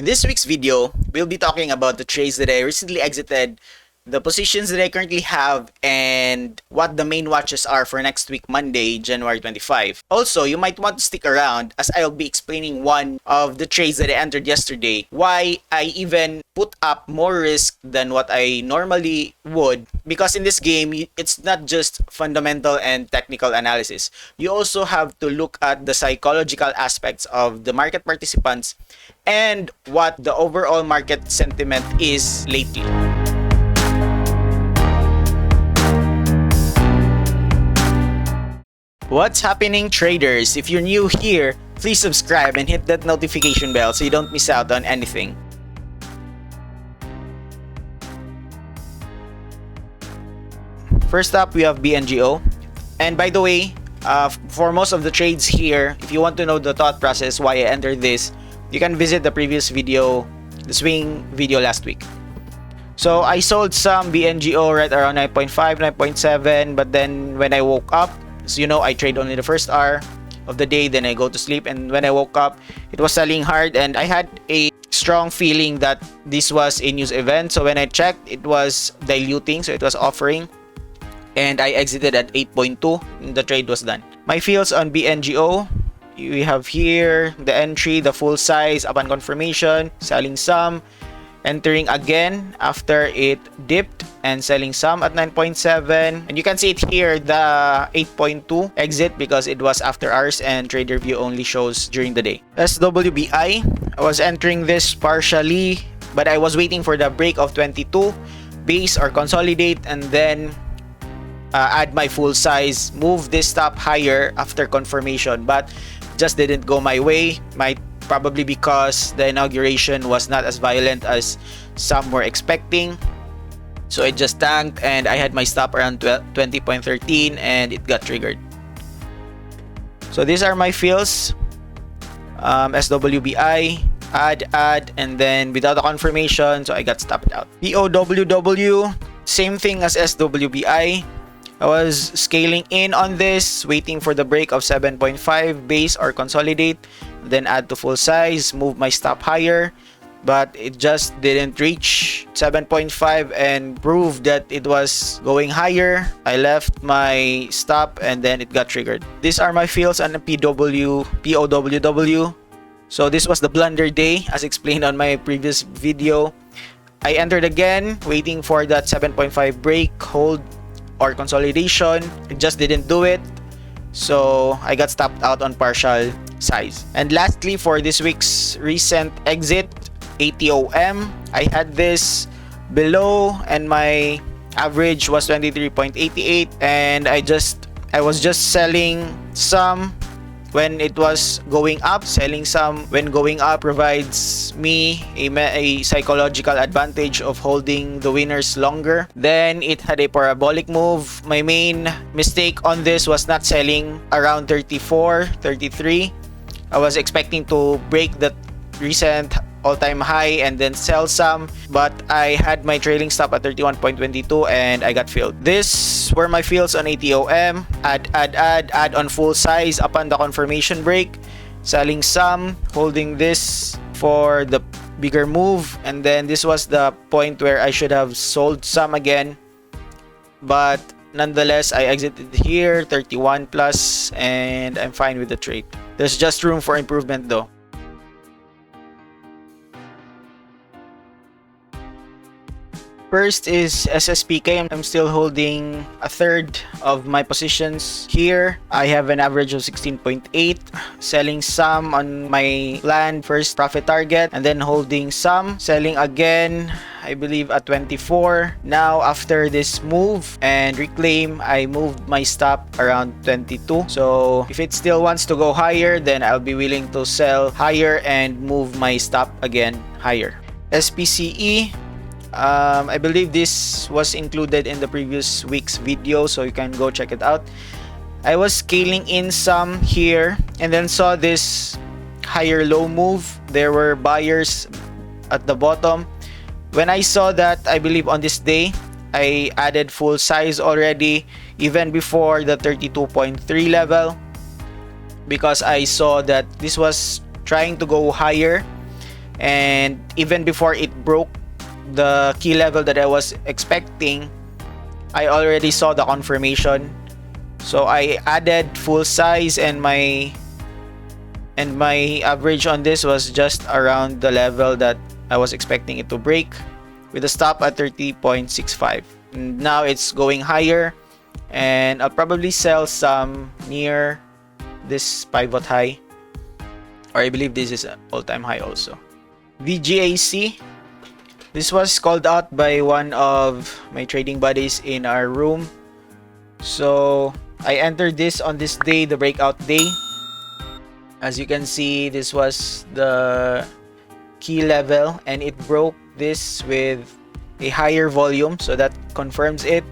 In this week's video, we'll be talking about the trades that I recently exited, the positions that I currently have, and what the main watches are for next week, Monday, January 25. Also, you might want to stick around as I'll be explaining one of the trades that I entered yesterday, why I even put up more risk than what I normally would, because in this game, it's not just fundamental and technical analysis. You also have to look at the psychological aspects of the market participants and what the overall market sentiment is lately. What's happening, traders? If you're new here, please subscribe and hit that notification bell so you don't miss out on anything. First up, we have BNGO. And by the way, for most of the trades here, if you want to know the thought process why I entered this, you can visit the previous video, the swing video last week. So I sold some BNGO right around 9.5, 9.7, but then when I woke up, so you know, I trade only the first hour of the day, then I go to sleep, and when I woke up, it was selling hard, and I had a strong feeling that this was a news event. So when I checked, it was diluting, so it was offering, and I exited at 8.2, and the trade was done. My feels on BNGO, we have here the entry, the full size upon confirmation, selling some, entering again after it dipped, and selling some at 9.7. And you can see it here, the 8.2 exit, because it was after hours and trader view only shows during the day. SWBI, I was entering this partially, but I was waiting for the break of 22, base or consolidate, and then add my full size, move this stop higher after confirmation, but just didn't go my way. Might probably because the inauguration was not as violent as some were expecting. So it just tanked, and I had my stop around 20.13 and it got triggered. So these are my feels. SWBI, add, and then without a confirmation, so I got stopped out. POWW, same thing as SWBI. I was scaling in on this, waiting for the break of 7.5 base or consolidate, then add to full size, move my stop higher, but it just didn't reach 7.5 and proved that it was going higher. I left my stop and then it got triggered. These are my feels on the POWW. So this was the blunder day as explained on my previous video. I entered again, waiting for that 7.5 break, hold, or consolidation. It just didn't do it, so I got stopped out on partial size. And lastly, for this week's recent exit, ATOM, I had this below and my average was 23.88, and I was just selling some when it was going up. Selling some when going up provides me a psychological advantage of holding the winners longer. Then it had a parabolic move. My main mistake on this was not selling around 34, 33. I was expecting to break the recent all-time high and then sell some, but I had my trailing stop at 31.22 and I got filled. These were my fills on ATOM. Add on full size upon the confirmation break, selling some, holding this for the bigger move, and then this was the point where I should have sold some again, but nonetheless I exited here 31 plus and I'm fine with the trade. There's just room for improvement though. First is SSPK. I'm still holding a third of my positions here. I have an average of 16.8, selling some on my planned first profit target, and then holding some, selling again, I believe at 24. Now after this move and reclaim, I moved my stop around 22. So if it still wants to go higher, then I'll be willing to sell higher and move my stop again higher. SPCE, I believe this was included in the previous week's video, so you can go check it out. I was scaling in some here and then saw this higher low move. There were buyers at the bottom. When I saw that, I believe on this day, I added full size already even before the 32.3 level, because I saw that this was trying to go higher and even before it broke the key level that I was expecting, I already saw the confirmation. So I added full size, and my average on this was just around the level that I was expecting it to break, with a stop at 30.65. Now it's going higher, and I'll probably sell some near this pivot high, or I believe this is an all-time high also. VGAC, this was called out by one of my trading buddies in our room. So I entered this on this day, the breakout day. As you can see, this was the key level, and it broke this with a higher volume, so that confirms it.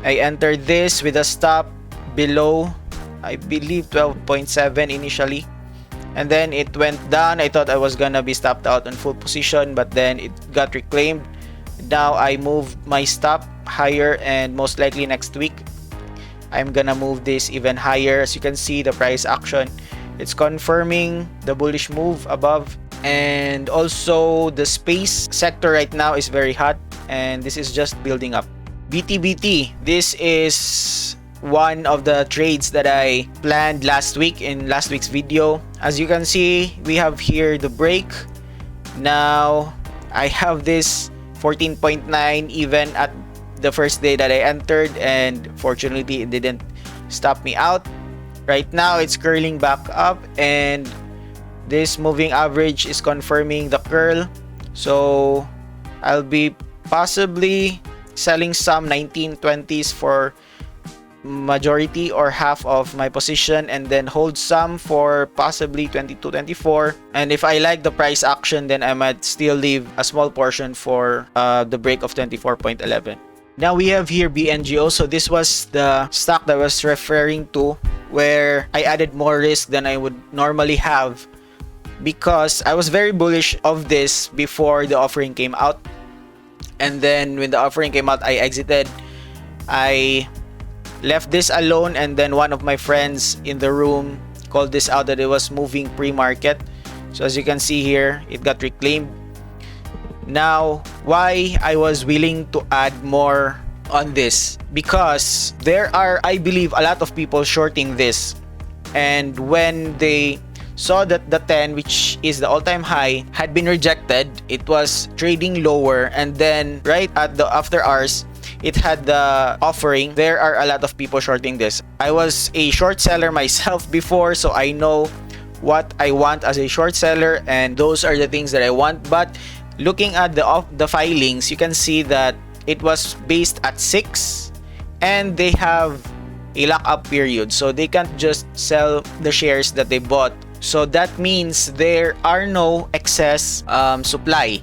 I entered this with a stop below, I believe 12.7 initially, and then it went down. I thought I was gonna be stopped out on full position, but then it got reclaimed. Now I moved my stop higher, and most likely next week I'm gonna move this even higher. As you can see, the price action, it's confirming the bullish move above. And also the space sector right now is very hot, and this is just building up. BTBT, this is one of the trades that I planned last week in last week's video. As you can see, we have here the break. Now I have this 14.9 even at the first day that I entered, and fortunately it didn't stop me out. Right now it's curling back up, and this moving average is confirming the curl. So I'll be possibly selling some 1920s for majority or half of my position, and then hold some for possibly 22-24. And if I like the price action, then I might still leave a small portion for the break of 24.11. Now we have here BNGO. So this was the stock that I was referring to, where I added more risk than I would normally have, because I was very bullish of this before the offering came out. And then when the offering came out, I exited. I left this alone, and then one of my friends in the room called this out that it was moving pre-market. So as you can see here, it got reclaimed. Now, why I was willing to add more on this? Because there are, I believe, a lot of people shorting this. And when they saw that the 10, which is the all-time high, had been rejected, it was trading lower, and then right at the after hours, it had the offering. There are a lot of people shorting this. I was a short seller myself before, so I know what I want as a short seller, and those are the things that I want. But looking at the filings, you can see that it was based at 6, and they have a lockup period, so they can't just sell the shares that they bought. So that means there are no excess supply.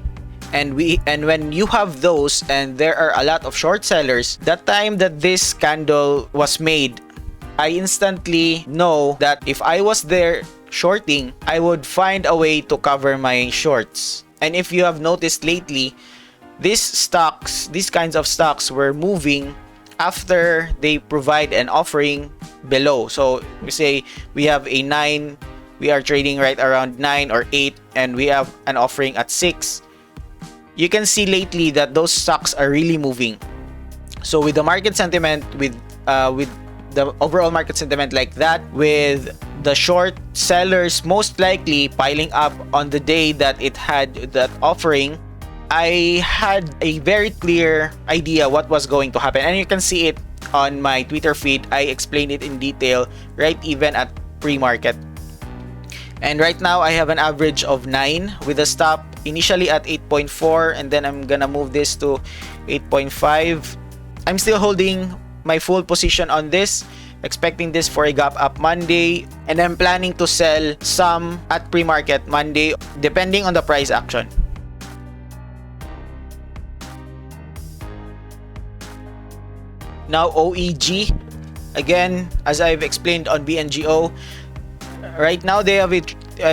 And when you have those, and there are a lot of short sellers, that time that this candle was made, I instantly know that if I was there shorting, I would find a way to cover my shorts. And if you have noticed lately, these kinds of stocks were moving after they provide an offering below. So we say we have a 9, we are trading right around 9 or 8, and we have an offering at 6. You can see lately that those stocks are really moving. So with the market sentiment, with the overall market sentiment like that, with the short sellers most likely piling up on the day that it had that offering, I had a very clear idea what was going to happen. And you can see it on my Twitter feed. I explained it in detail right even at pre-market. And right now I have an average of 9 with a stop initially at 8.4, and then I'm gonna move this to 8.5. I'm still holding my full position on this, expecting this for a gap up Monday, and I'm planning to sell some at pre-market Monday depending on the price action. Now OEG, again, as I've explained on BNGO, right now they have a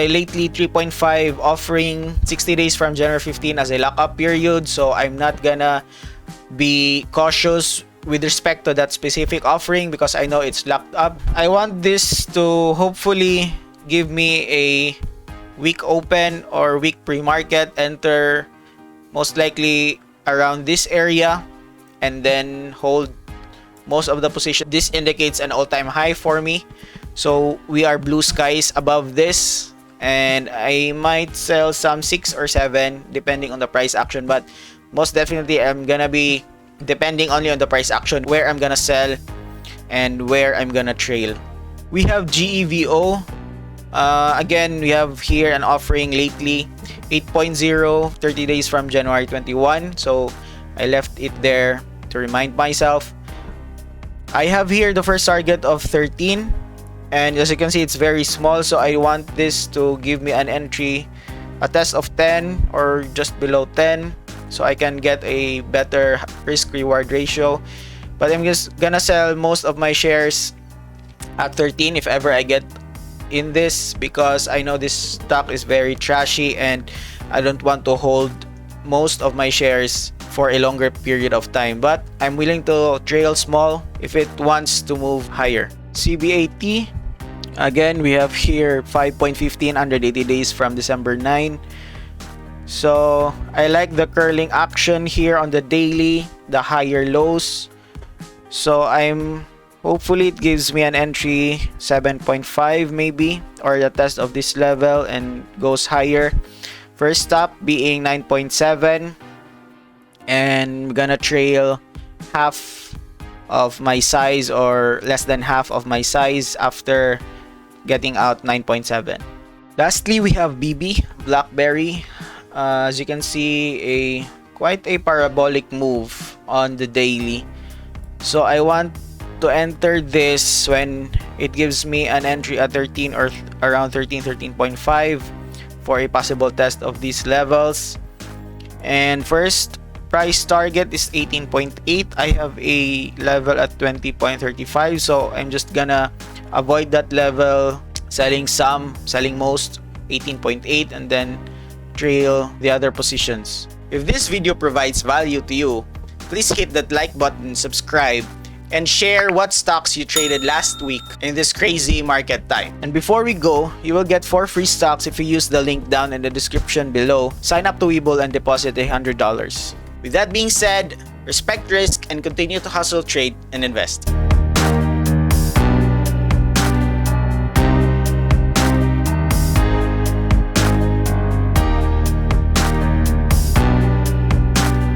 lately 3.5 offering 60 days from January 15 as a lockup period, so I'm not gonna be cautious with respect to that specific offering because I know it's locked up. I want this to hopefully give me a week open or week pre-market, enter most likely around this area and then hold most of the position. This indicates an all-time high for me, so we are blue skies above this, and I might sell some 6 or 7 depending on the price action, but most definitely I'm gonna be depending only on the price action where I'm gonna sell and where I'm gonna trail. We have GEVO. Again, we have here an offering lately, 8.0, 30 days from January 21. So I left it there to remind myself. I have here the first target of 13. And as you can see, it's very small. So I want this to give me an entry, a test of 10 or just below 10. So I can get a better risk-reward ratio. But I'm just gonna sell most of my shares at 13 if ever I get in this, because I know this stock is very trashy and I don't want to hold most of my shares for a longer period of time, but I'm willing to trail small if it wants to move higher. CBAT, again, we have here 5.15 under 80 days from December 9. So I like the curling action here on the daily, the higher lows. So hopefully it gives me an entry 7.5 maybe, or the test of this level and goes higher. First stop being 9.7, and I'm gonna trail half of my size or less than half of my size after getting out 9.7. Lastly, we have BB, BlackBerry. As you can see, quite a parabolic move on the daily. So I want to enter this when it gives me an entry at 13 or around 13.5 for a possible test of these levels. And first price target is 18.8. I have a level at 20.35, so I'm just gonna avoid that level, selling some, selling most, 18.8, and then trail the other positions. If this video provides value to you, please hit that like button, subscribe, and share what stocks you traded last week in this crazy market time. And before we go, you will get 4 free stocks if you use the link down in the description below. Sign up to Webull and deposit $100. With that being said, respect risk and continue to hustle, trade, and invest.